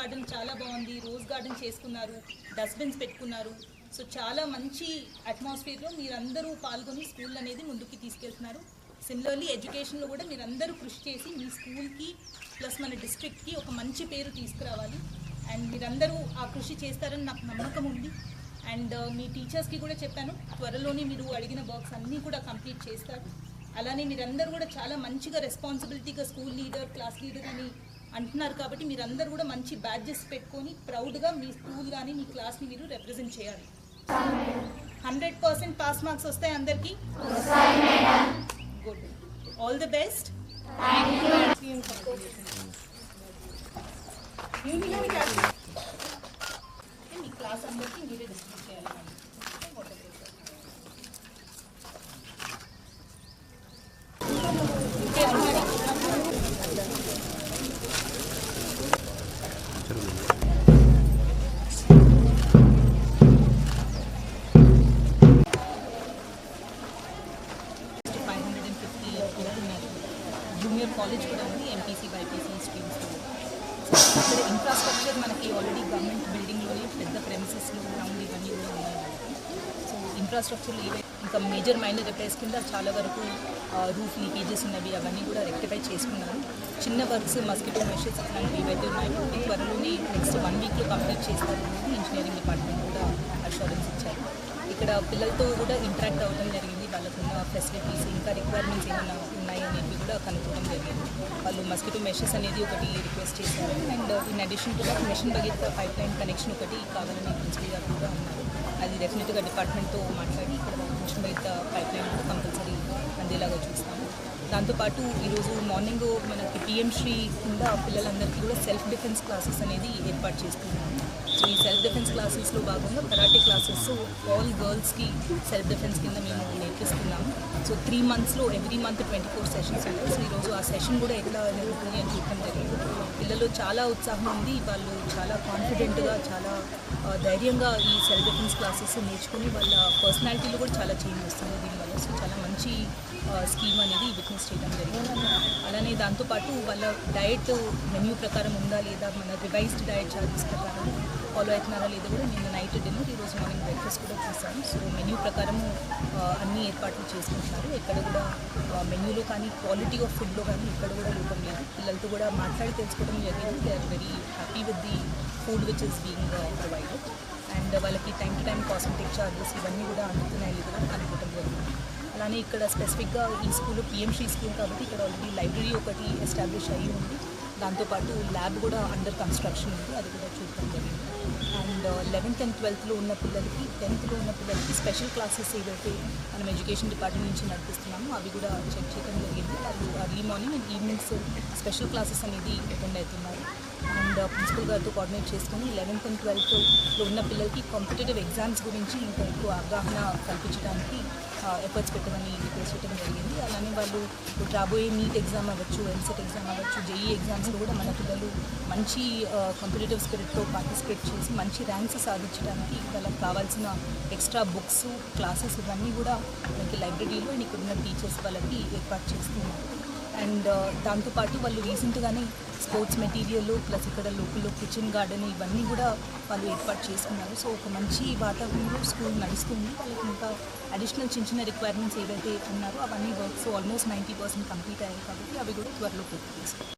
Garden చాలా బాగుంది, rose garden చేసుకున్నారు, డస్ట్బిన్స్ పెట్టుకున్నారు. సో చాలా మంచి అట్మాస్ఫియర్లో మీరందరూ పాల్గొని స్కూల్ అనేది ముందుకు తీసుకెళ్తున్నారు. సిమిలర్లీ ఎడ్యుకేషన్లో కూడా మీరందరూ కృషి చేసి మీ స్కూల్కి ప్లస్ మన డిస్ట్రిక్ట్కి ఒక మంచి పేరు తీసుకురావాలి. అండ్ మీరందరూ ఆ కృషి చేస్తారని నాకు నమ్మకం ఉంది. అండ్ మీ టీచర్స్కి కూడా చెప్పాను, త్వరలోనే మీరు అడిగిన వర్క్స్ అన్నీ కూడా కంప్లీట్ చేస్తారు. అలానే మీరందరూ కూడా చాలా మంచిగా రెస్పాన్సిబిలిటీగా స్కూల్ లీడర్, క్లాస్ లీడర్ అని అంటున్నారు. కాబట్టి మీరందరూ కూడా మంచి బ్యాడ్జెస్ పెట్టుకొని ప్రౌడ్గా మీ స్కూల్ కానీ మీ క్లాస్ని మీరు రిప్రజెంట్ చేయాలి. 100% పాస్ మార్క్స్ వస్తాయి అందరికీ. Good, all the best. Me class అందరికీ మీరే డిస్ట్రిబ్యూట్ చేయాలి. జూనియర్ కాలేజ్ కూడా ఉంది, ఎంపీసీ బైపీసీ స్ట్రీమ్స్. ఇక్కడ ఇన్ఫ్రాస్ట్రక్చర్ మనకి ఆల్రెడీ గవర్నమెంట్ బిల్డింగ్లోనే పెద్ద ప్రెమిసెస్లో గ్రౌండ్ ఇవన్నీ కూడా ఉన్నాయి. సో ఇన్ఫ్రాస్ట్రక్చర్లో ఏవైతే ఇంకా మేజర్ మైనర్ రిపేర్స్ కింద చాలా వరకు రూఫ్ లీకేజెస్ ఉన్నవి అవన్నీ కూడా రెక్టిఫై చేసుకున్నారు. చిన్న వర్క్స్, మస్కిటో మెషెస్ ఇట్లాంటివి ఏవైతే ఉన్నాయో త్వరలోనే నెక్స్ట్ 1 వీక్లో కంప్లీట్ చేస్తారు అనేది ఇంజనీరింగ్ డిపార్ట్మెంట్ కూడా అష్యూరెన్స్ ఇచ్చారు. ఇక్కడ పిల్లలతో కూడా ఇంటరాక్ట్ అవ్వడం జరిగింది. వాళ్ళకున్న ఫెసిలిటీస్ ఇంకా రిక్వైర్మెంట్స్ ఏమైనా ఉన్నాయి అనేవి కూడా కనుక్కోవడం జరిగింది. వాళ్ళు మస్కిటో మెషెస్ అనేది ఒకటి రిక్వెస్ట్ చేశారు. And in addition to that mission Bhagiratha pipe line connection ఒకటి కావాలని ప్రిన్సిపల్ గారు కూడా ఉన్నారు. అది డెఫినెట్గా డిపార్ట్మెంట్తో మాట్లాడి ఇక్కడ మిషన్ భగీరథ పైప్ లైన్ కూడా కంపల్సరీ అందేలాగా చూస్తాము. దాంతోపాటు ఈరోజు మార్నింగ్ మనకి పిఎం శ్రీ కింద పిల్లలందరికీ కూడా సెల్ఫ్ డిఫెన్స్ క్లాసెస్ అనేది ఏర్పాటు చేస్తున్నాము. సో ఈ సెల్ఫ్ డిఫెన్స్ క్లాసెస్లో భాగంగా కరాటే క్లాసెస్ ఆల్ గర్ల్స్కి సెల్ఫ్ డిఫెన్స్ కింద మేము నేర్పిస్తున్నాము. సో 3 monthsలో ఎవ్రీ మంత్ 24 సెషన్స్ ఉంటాయి. సో ఈరోజు ఆ సెషన్ కూడా ఎట్లా జరుగుతుంది అని చూడటం జరిగింది. పిల్లలు చాలా ఉత్సాహం ఉంది, వాళ్ళు చాలా కాన్ఫిడెంట్గా, చాలా ధైర్యంగా ఈ సెల్ఫ్ డిఫెన్స్ క్లాసెస్ నేర్చుకుని వాళ్ళ పర్సనాలిటీలో కూడా చాలా చేంజ్ వస్తుంది దీనివల్ల. సో చాలా మంచి స్కీమ్ అనేది విట్నెస్ చేయడం జరిగింది. అలానే దాంతోపాటు వాళ్ళ డయట్ మెన్యూ ప్రకారం ఉందా లేదా, మన రివైజ్డ్ డయట్ చార్జెస్ ప్రకారం ఫాలో అవుతున్నారా లేదా కూడా నిన్న నైట్ డిన్నర్, ఈరోజు మార్నింగ్ బ్రేక్ఫాస్ట్ కూడా చూసాను. సో మెన్యూ ప్రకారము అన్ని ఏర్పాట్లు చేసుకుంటున్నారు. ఎక్కడ కూడా మెన్యూలో కానీ క్వాలిటీ ఆఫ్ ఫుడ్లో కానీ ఎక్కడ కూడా లోపం లేదు. పిల్లలతో కూడా మాట్లాడి తెలుసుకోవడం జరిగింది. They are very happy with the food which is being provided. And వాళ్ళకి time to time cosmetic charges ఇవన్నీ కూడా అందుతున్నాయి లేదా అనుకోవడం జరిగింది. అలానే ఇక్కడ స్పెసిఫిక్గా ఈ స్కూల్ పిఎంశ్రీ స్కూల్ కాబట్టి ఇక్కడ ఆల్రెడీ లైబ్రరీ ఒకటి ఎస్టాబ్లిష్ అయ్యి ఉంది. దాంతోపాటు ల్యాబ్ కూడా అండర్ కన్స్ట్రక్షన్ ఉంది, అది కూడా చూడటం జరిగింది. అండ్ 11th and 12th ఉన్న పిల్లలకి, 10th ఉన్న పిల్లలకి స్పెషల్ క్లాసెస్ ఏదైతే మనం ఎడ్యుకేషన్ డిపార్ట్మెంట్ నుంచి నడిపిస్తున్నామో అవి కూడా చెక్ చేయడం జరిగింది. వాళ్ళు early morning and evenings special classes అనేది అటెండ్ అవుతున్నారు. అండ్ ప్రిన్సిపల్ గారితో కోఆర్డినేట్ చేసుకుని 11th and 12th ఉన్న పిల్లలకి కాంపిటేటివ్ ఎగ్జామ్స్ గురించి ఇంకా ఎక్కువ అవగాహన కల్పించడానికి ఎఫర్ట్స్ పెట్టమని రిక్వెస్ట్ చేయడం జరిగింది. అలానే వాళ్ళు రాబోయే నీట్ ఎగ్జామ్ అవ్వచ్చు, ఎంసెట్ ఎగ్జామ్ అవ్వచ్చు, జేఈ ఎగ్జామ్స్లో కూడా మన పిల్లలు మంచి కాంపిటేటివ్ స్పిరిట్తో పార్టిసిపేట్ చేసి మంచి ర్యాంక్స్ సాధించడానికి వాళ్ళకి కావాల్సిన ఎక్స్ట్రా బుక్స్, క్లాసెస్ ఇవన్నీ కూడా మనకి లైబ్రరీలో ఇక్కడున్న టీచర్స్ వాళ్ళకి ఏర్పాటు చేస్తున్నారు. అండ్ దాంతోపాటు వాళ్ళు రీసెంట్గానే స్పోర్ట్స్ మెటీరియల్ ప్లస్ ఇక్కడ లోకల్లో కిచెన్ గార్డెన్ ఇవన్నీ కూడా వాళ్ళు ఏర్పాటు చేసుకున్నారు. సో ఒక మంచి వాతావరణంలో స్కూల్ నడుస్తుంది. వాళ్ళకి ఇంకా అడిషనల్ చిన్న చిన్న రిక్వైర్మెంట్స్ ఏవైతే ఉన్నారో అవన్నీ వర్క్స్ ఆల్మోస్ట్ 90% కంప్లీట్ అయ్యాయి కాబట్టి అవి కూడా త్వరలో పూర్తి చేస్తారు.